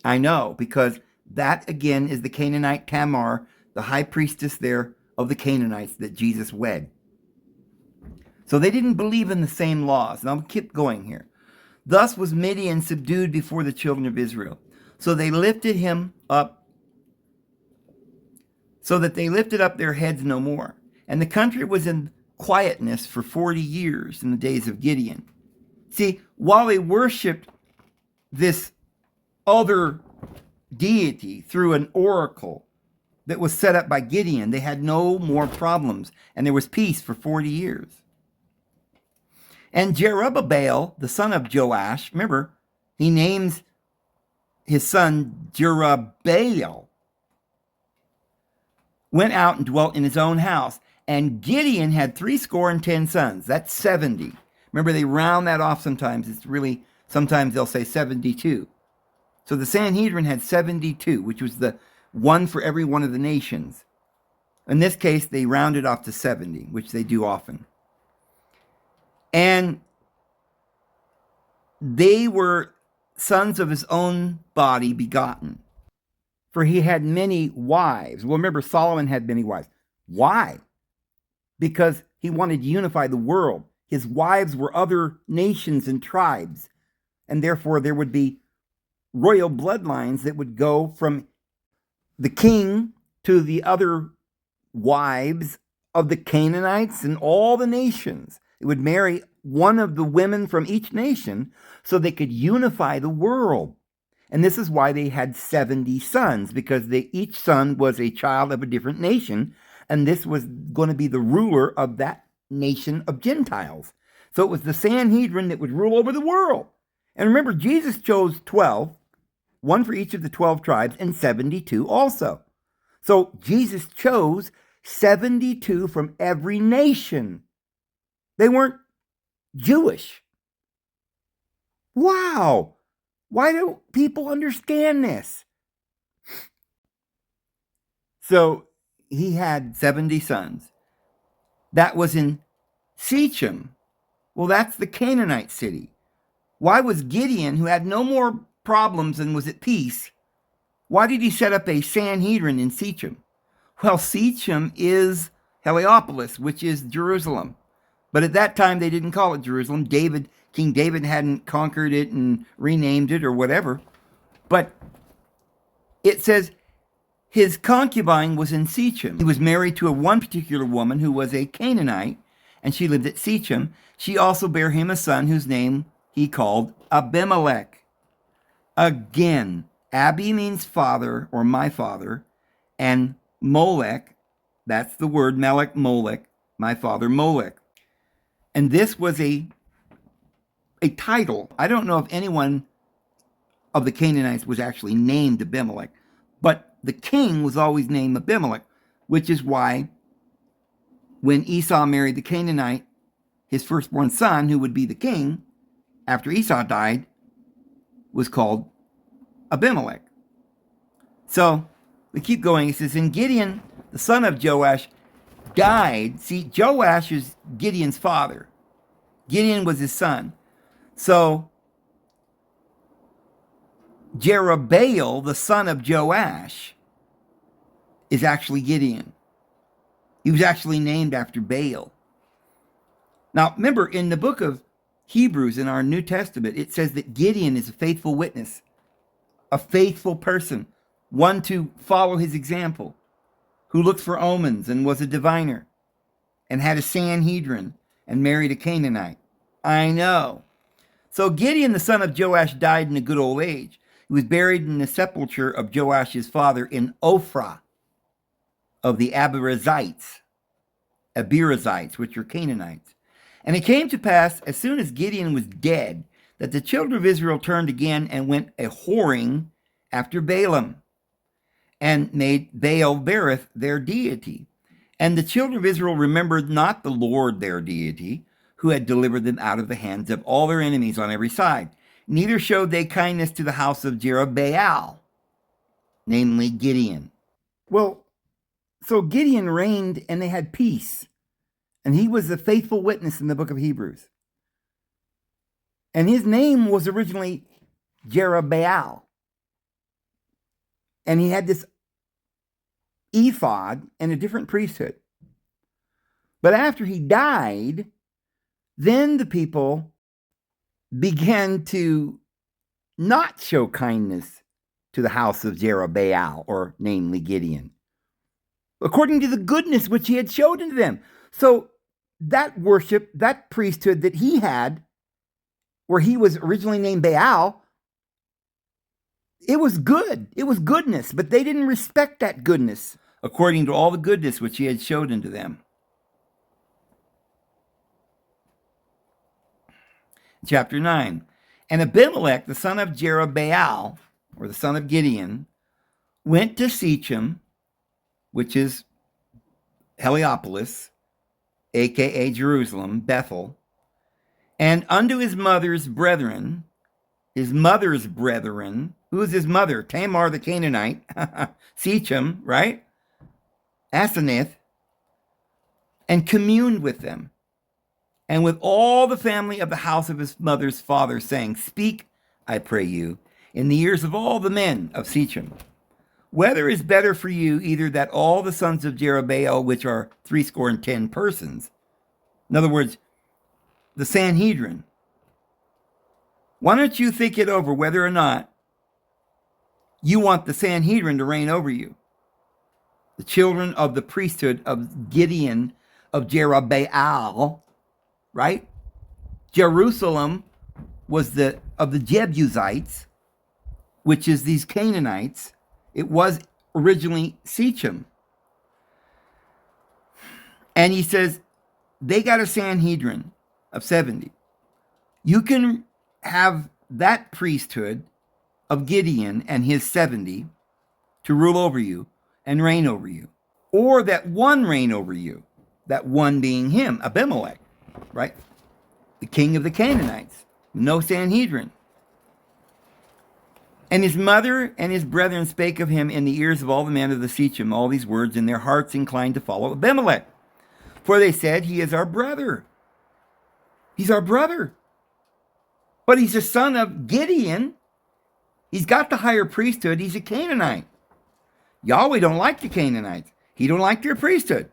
A: I know, because that, again, is the Canaanite Tamar, the high priestess there of the Canaanites that Jesus wed. So they didn't believe in the same laws. Now, I'll keep going here. Thus was Midian subdued before the children of Israel. So they lifted him up, so that they lifted up their heads no more. And the country was in quietness for 40 years in the days of Gideon. See, while they worshipped this other deity through an oracle that was set up by Gideon, they had no more problems, and there was peace for 40 years. And Jerubbaal, the son of Joash, remember, he names his son Jerubbaal, went out and dwelt in his own house. And Gideon had 70 sons. That's 70. Remember, they round that off sometimes. Sometimes they'll say 72. So the Sanhedrin had 72, which was the one for every one of the nations. In this case, they rounded off to 70, which they do often. And they were sons of his own body begotten. For he had many wives. Well, remember, Solomon had many wives. Why? Because he wanted to unify the world. His wives were other nations and tribes. And therefore, there would be royal bloodlines that would go from the king to the other wives of the Canaanites and all the nations. It would marry one of the women from each nation so they could unify the world. And this is why they had 70 sons, because each son was a child of a different nation, and this was going to be the ruler of that nation of Gentiles. So it was the Sanhedrin that would rule over the world. And remember, Jesus chose 12, one for each of the 12 tribes, and 72 also. So Jesus chose 72 from every nation. They weren't Jewish. Wow! Why don't people understand this? So he had 70 sons. That was in Shechem. Well, that's the Canaanite city. Why was Gideon, who had no more problems and was at peace, why did he set up a Sanhedrin in Shechem? Well, Shechem is Heliopolis, which is Jerusalem. But at that time, they didn't call it Jerusalem. King David hadn't conquered it and renamed it or whatever. But it says his concubine was in Shechem. He was married to one particular woman who was a Canaanite, and she lived at Shechem. She also bare him a son whose name he called Abimelech. Again, Abi means father or my father, and Molech, that's the word, Melech, Molech, my father Molech. And this was a title. I don't know if anyone of the Canaanites was actually named Abimelech, but the king was always named Abimelech, which is why when Esau married the Canaanite, his firstborn son, who would be the king after Esau died, was called Abimelech. So we keep going. It says, and Gideon, the son of Joash, died. See, Joash is Gideon's father. Gideon was his son. So Jerubbaal, the son of Joash, is actually Gideon. He was actually named after Baal. Now, remember, in the book of Hebrews in our New Testament, it says that Gideon is a faithful witness, a faithful person, one to follow his example, who looked for omens and was a diviner, and had a Sanhedrin and married a Canaanite. I know. So Gideon, the son of Joash, died in a good old age. He was buried in the sepulchre of Joash's father in Ophrah of the Abirazites, which are Canaanites. And it came to pass, as soon as Gideon was dead, that the children of Israel turned again and went a whoring after Balaam, and made Baal-berith their deity. And the children of Israel remembered not the Lord their deity, who had delivered them out of the hands of all their enemies on every side. Neither showed they kindness to the house of Jerubbaal, namely Gideon. Well, so Gideon reigned and they had peace. And he was a faithful witness in the book of Hebrews. And his name was originally Jerubbaal. And he had this ephod and a different priesthood. But after he died, then the people began to not show kindness to the house of Jerubbaal, or namely Gideon, according to the goodness which he had showed unto them. So that worship, that priesthood that he had, where he was originally named Baal, it was good. It was goodness, but they didn't respect that goodness according to all the goodness which he had showed unto them. Chapter 9. And Abimelech, the son of Jerubbaal, or the son of Gideon, went to Shechem, which is Heliopolis, a.k.a. Jerusalem, Bethel, and unto his mother's brethren, who is his mother? Tamar the Canaanite, Shechem, right? Asenath, and communed with them, and with all the family of the house of his mother's father, saying, Speak, I pray you, in the ears of all the men of Shechem, whether is better for you, either that all the sons of Jerubbaal, which are 70 persons, in other words, the Sanhedrin, why don't you think it over whether or not you want the Sanhedrin to reign over you? The children of the priesthood of Gideon of Jerubbaal, right? Jerusalem was of the Jebusites, which is these Canaanites. It was originally Shechem. And he says, they got a Sanhedrin of 70. You can have that priesthood of Gideon and his 70 to rule over you and reign over you. Or that one reign over you, that one being him, Abimelech, right? The king of the Canaanites, no Sanhedrin. And his mother and his brethren spake of him in the ears of all the men of the Shechem, all these words, and their hearts inclined to follow Abimelech. For they said, he is our brother. He's our brother. But he's a son of Gideon. He's got the higher priesthood. He's a Canaanite. Yahweh don't like the Canaanites. He don't like their priesthood.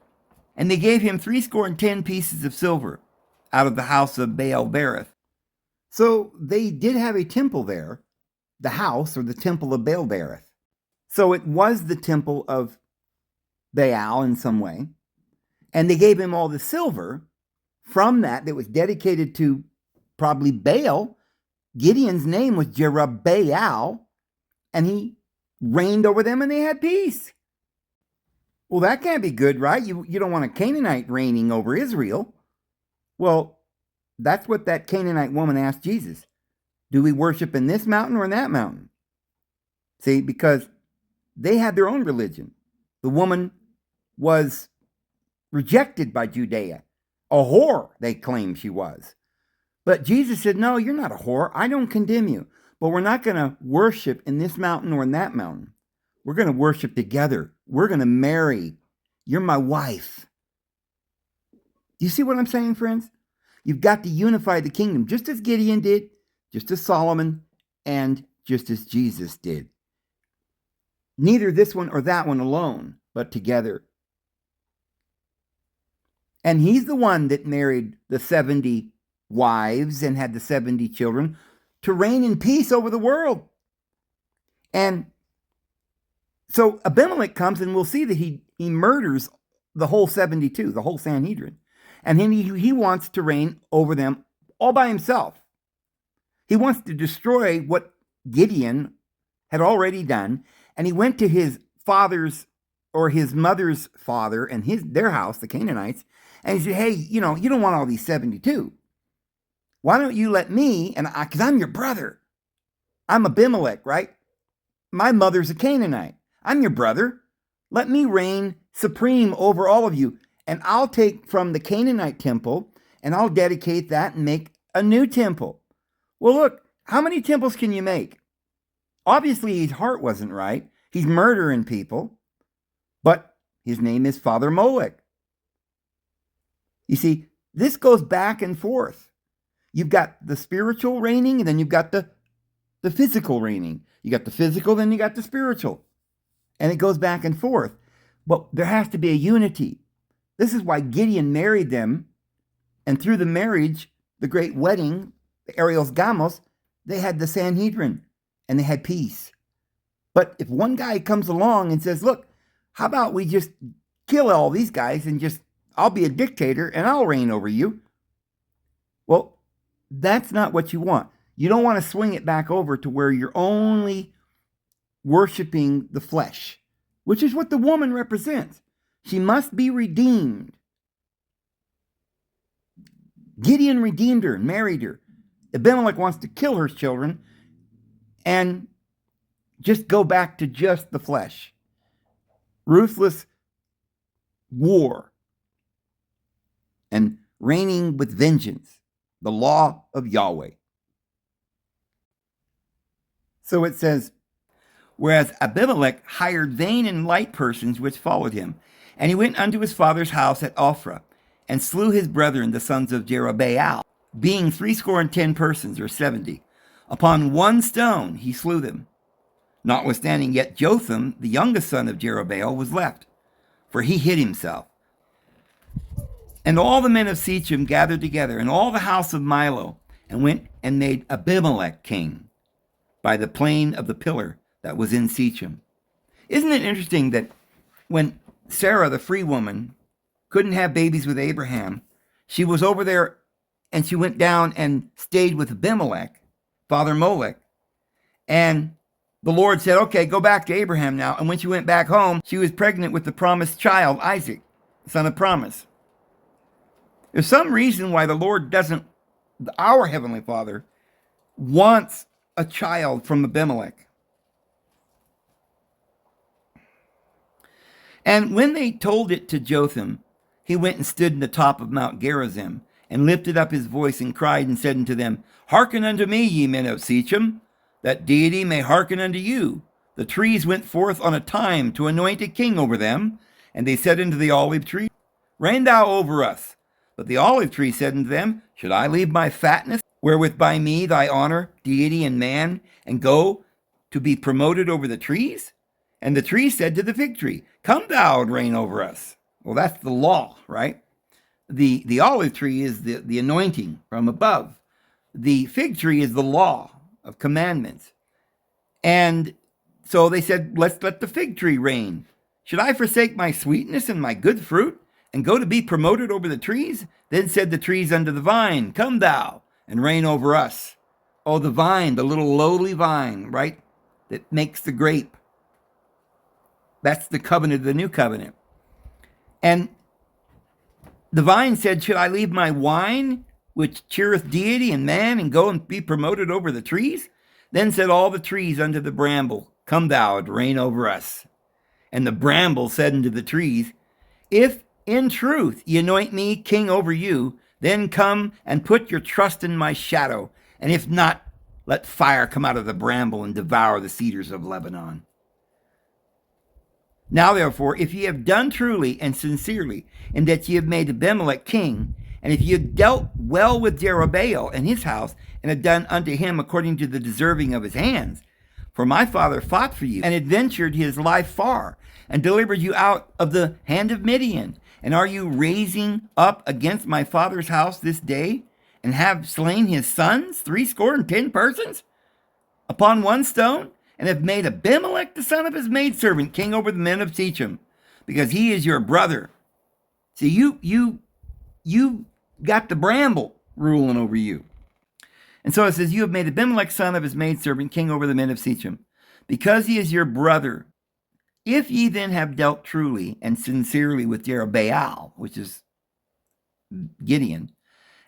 A: And they gave him 70 pieces of silver out of the house of Baal-berith. So they did have a temple there, the house or the temple of Baal-berith. So it was the temple of Baal in some way. And they gave him all the silver from that was dedicated to probably Baal. Gideon's name was Jerubbaal, and he reigned over them and they had peace. Well, that can't be good, right? You don't want a Canaanite reigning over Israel. Well, that's what that Canaanite woman asked Jesus. Do we worship in this mountain or in that mountain? See, because they had their own religion. The woman was rejected by Judea. A whore, they claimed she was. But Jesus said, no, you're not a whore. I don't condemn you. But we're not going to worship in this mountain or in that mountain. We're going to worship together. We're going to marry. You're my wife. Do you see what I'm saying, friends? You've got to unify the kingdom, just as Gideon did, just as Solomon, and just as Jesus did. Neither this one or that one alone, but together. And he's the one that married the 70 wives and had the 70 children to reign in peace over the world. And so Abimelech comes, and we'll see that he murders the whole 72, the whole Sanhedrin. And then he wants to reign over them all by himself. He wants to destroy what Gideon had already done. And he went to his father's or his mother's father and their house, the Canaanites, and he said, hey, you don't want all these 72. Why don't you let me, because I'm your brother. I'm Abimelech, right? My mother's a Canaanite. I'm your brother. Let me reign supreme over all of you. And I'll take from the Canaanite temple and I'll dedicate that and make a new temple. Well, look, how many temples can you make? Obviously, his heart wasn't right. He's murdering people. But his name is Father Molech. You see, this goes back and forth. You've got the spiritual reigning, and then you've got the physical reigning. You got the physical, then you got the spiritual. And it goes back and forth. But there has to be a unity. This is why Gideon married them. And through the marriage, the great wedding, the Arios Gamos, they had the Sanhedrin. And they had peace. But if one guy comes along and says, look, how about we just kill all these guys and I'll be a dictator and I'll reign over you. Well, that's not what you want. You don't want to swing it back over to where you're only worshiping the flesh, which is what the woman represents. She must be redeemed. Gideon redeemed her and married her. Abimelech wants to kill her children and just go back to just the flesh. Ruthless war and reigning with vengeance, the law of Yahweh. So it says, whereas Abimelech hired vain and light persons which followed him, and he went unto his father's house at Ophrah, and slew his brethren, the sons of Jerubbaal, being 70 persons, or 70. Upon one stone he slew them. Notwithstanding, yet Jotham, the youngest son of Jerubbaal, was left, for he hid himself. And all the men of Shechem gathered together, and all the house of Milo, and went and made Abimelech king by the plain of the pillar that was in Shechem. Isn't it interesting that when Sarah, the free woman, couldn't have babies with Abraham, she was over there and she went down and stayed with Abimelech, Father Molech, and the Lord said, okay, go back to Abraham now. And when she went back home, she was pregnant with the promised child, Isaac, son of promise. There's some reason why the Lord doesn't, our Heavenly Father, wants a child from Abimelech. And when they told it to Jotham, he went and stood in the top of Mount Gerizim, and lifted up his voice and cried and said unto them, Hearken unto me, ye men of Shechem, that deity may hearken unto you. The trees went forth on a time to anoint a king over them, and they said unto the olive tree, Reign thou over us. But the olive tree said unto them, Should I leave my fatness, wherewith by me thy honor, deity, and man, and go to be promoted over the trees? And the tree said to the fig tree, Come thou and reign over us. Well, that's the law, right? The olive tree is the anointing from above. The fig tree is the law of commandments. And so they said, Let's let the fig tree reign. Should I forsake my sweetness and my good fruit, and go to be promoted over the trees? Then said the trees unto the vine, Come thou and reign over us. Oh, the vine, the little lowly vine, right, that makes the grape. That's the covenant, the new covenant. And the vine said, Should I leave my wine, which cheereth deity and man, and go and be promoted over the trees? Then said all the trees unto the bramble, Come thou and reign over us. And the bramble said unto the trees, If in truth ye anoint me king over you, then come and put your trust in my shadow. And if not, let fire come out of the bramble and devour the cedars of Lebanon. Now therefore, if ye have done truly and sincerely, in that ye have made Abimelech king, and if ye have dealt well with Jerubbaal and his house, and have done unto him according to the deserving of his hands, for my father fought for you, and adventured his life far, and delivered you out of the hand of Midian, and are you raising up against my father's house this day, and have slain his sons, 70 persons, upon one stone? And have made Abimelech the son of his maidservant king over the men of Shechem, because he is your brother. See, you got the bramble ruling over you. And so it says, You have made Abimelech son of his maidservant king over the men of Shechem, because he is your brother. If ye then have dealt truly and sincerely with Jerubbaal, which is Gideon,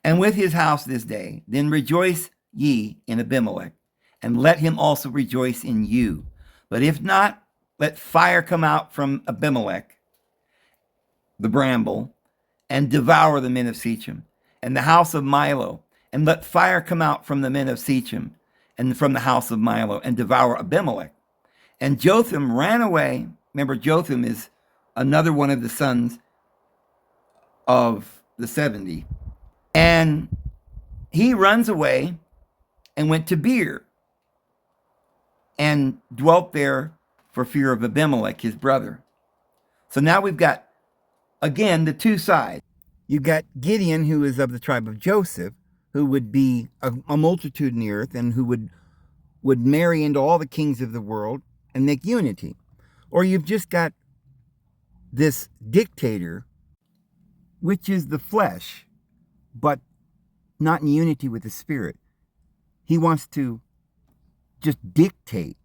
A: and with his house this day, then rejoice ye in Abimelech, and let him also rejoice in you. But if not, let fire come out from Abimelech, the bramble, and devour the men of Shechem, and the house of Milo. And let fire come out from the men of Shechem, and from the house of Milo, and devour Abimelech. And Jotham ran away. Remember, Jotham is another one of the sons of the 70. And he runs away and went to Beer, and dwelt there for fear of Abimelech, his brother. So now we've got, again, the two sides. You've got Gideon, who is of the tribe of Joseph, who would be a multitude in the earth, and who would marry into all the kings of the world and make unity. Or you've just got this dictator, which is the flesh, but not in unity with the spirit. He wants to just dictate.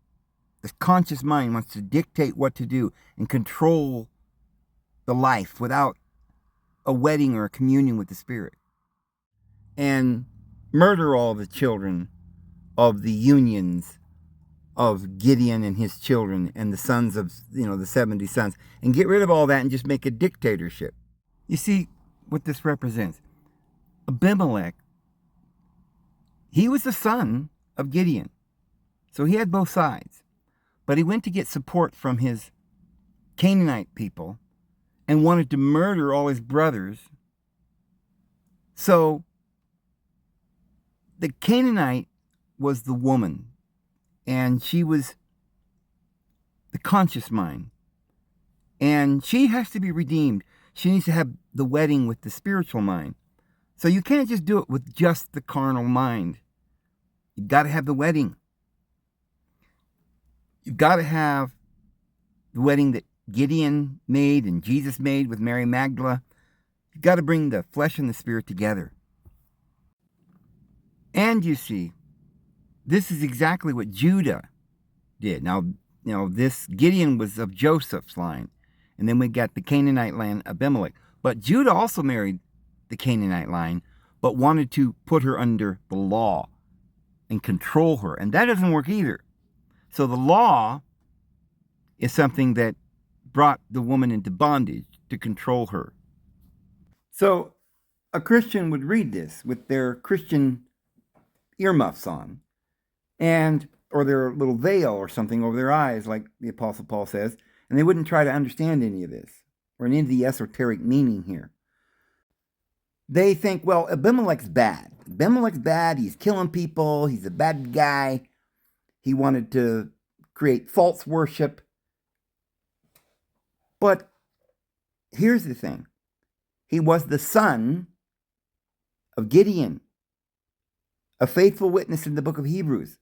A: The conscious mind wants to dictate what to do and control the life without a wedding or a communion with the Spirit, and murder all the children of the unions of Gideon and his children and the sons of, the 70 sons, and get rid of all that and just make a dictatorship. You see what this represents. Abimelech, he was the son of Gideon. So he had both sides. But he went to get support from his Canaanite people and wanted to murder all his brothers. So the Canaanite was the woman, and she was the conscious mind. And she has to be redeemed. She needs to have the wedding with the spiritual mind. So you can't just do it with just the carnal mind. You've got to have the wedding. You've got to have the wedding that Gideon made and Jesus made with Mary Magdalene. You've got to bring the flesh and the spirit together. And you see, this is exactly what Judah did. Now, this Gideon was of Joseph's line. And then we got the Canaanite line, Abimelech. But Judah also married the Canaanite line, but wanted to put her under the law and control her. And that doesn't work either. So the law is something that brought the woman into bondage to control her. So a Christian would read this with their Christian earmuffs on, or their little veil or something over their eyes, like the Apostle Paul says, and they wouldn't try to understand any of this or any of the esoteric meaning here. They think, well, Abimelech's bad. Abimelech's bad. He's killing people. He's a bad guy. He wanted to create false worship. But here's the thing. He was the son of Gideon, a faithful witness in the book of Hebrews,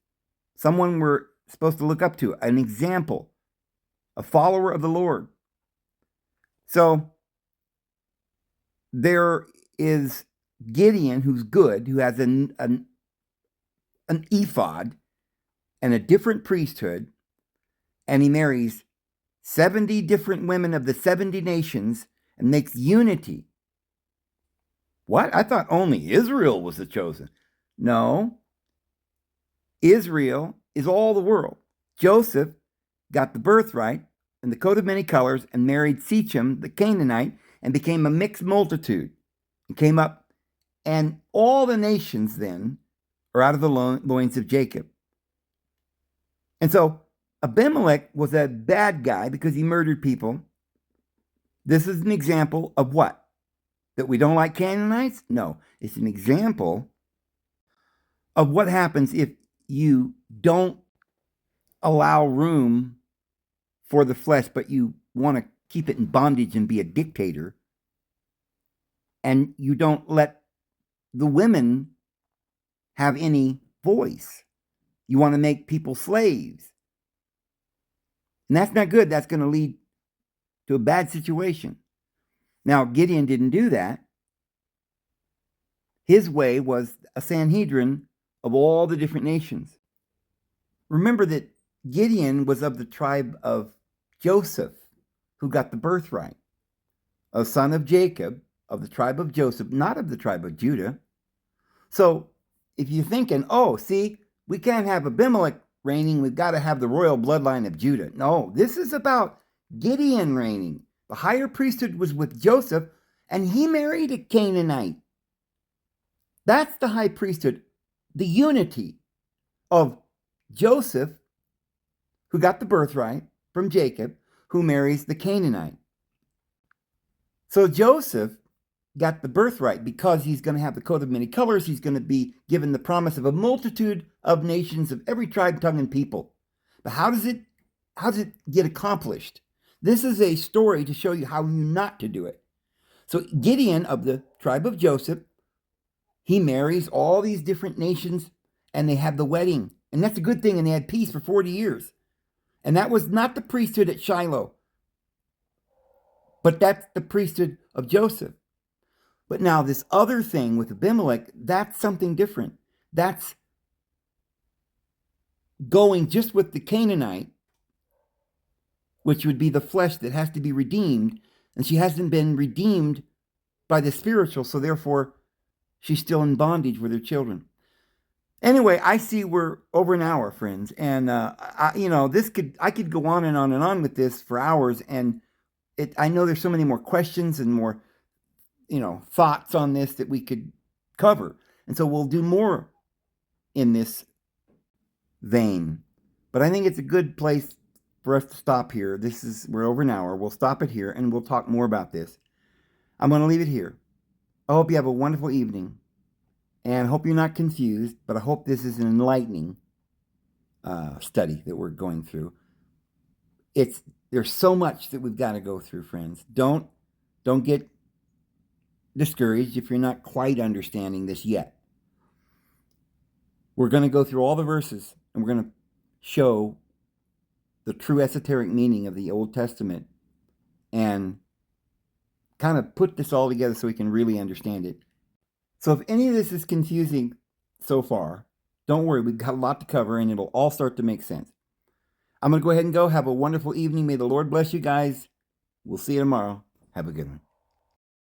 A: someone we're supposed to look up to, an example, a follower of the Lord. So there is Gideon, who's good, who has an ephod and a different priesthood, and he marries 70 different women of the 70 nations and makes unity. What? I thought only Israel was the chosen. No. Israel is all the world. Joseph got the birthright and the coat of many colors and married Shechem, the Canaanite, and became a mixed multitude and came up. And all the nations then are out of the loins of Jacob. And so Abimelech was a bad guy because he murdered people. This is an example of what? That we don't like Canaanites? No, it's an example of what happens if you don't allow room for the flesh, but you want to keep it in bondage and be a dictator, and you don't let the women have any voice. You want to make people slaves. And that's not good. That's going to lead to a bad situation. Now, Gideon didn't do that. His way was a Sanhedrin of all the different nations. Remember that Gideon was of the tribe of Joseph, who got the birthright, a son of Jacob, of the tribe of Joseph, not of the tribe of Judah. So if you're thinking, oh, see, we can't have Abimelech reigning, we've got to have the royal bloodline of Judah. No, this is about Gideon reigning. The higher priesthood was with Joseph, and he married a Canaanite. That's the high priesthood, the unity of Joseph, who got the birthright from Jacob, who marries the Canaanite. So Joseph got the birthright because he's going to have the coat of many colors. He's going to be given the promise of a multitude of nations of every tribe, tongue, and people. But how does it get accomplished? This is a story to show you how not to do it. So Gideon, of the tribe of Joseph, he marries all these different nations, and they have the wedding. And that's a good thing, and they had peace for 40 years. And that was not the priesthood at Shiloh, but that's the priesthood of Joseph. But now this other thing with Abimelech, that's something different. That's going just with the Canaanite, which would be the flesh that has to be redeemed, and she hasn't been redeemed by the spiritual, so therefore she's still in bondage with her children. Anyway, I see we're over an hour, friends, and I could go on and on and on with this for hours, and I know there's so many more questions and more, thoughts on this that we could cover, and so we'll do more in this vein. But I think it's a good place for us to stop here. We're over an hour. We'll stop it here, and we'll talk more about this. I'm going to leave it here. I hope you have a wonderful evening. And I hope you're not confused, but I hope this is an enlightening study that we're going through. There's so much that we've got to go through, friends. Don't get discouraged if you're not quite understanding this yet. We're going to go through all the verses, and we're going to show the true esoteric meaning of the Old Testament and kind of put this all together so we can really understand it. So if any of this is confusing so far, don't worry, we've got a lot to cover and it'll all start to make sense. I'm going to go ahead and go. Have a wonderful evening. May the Lord bless you guys. We'll see you tomorrow. Have a good one.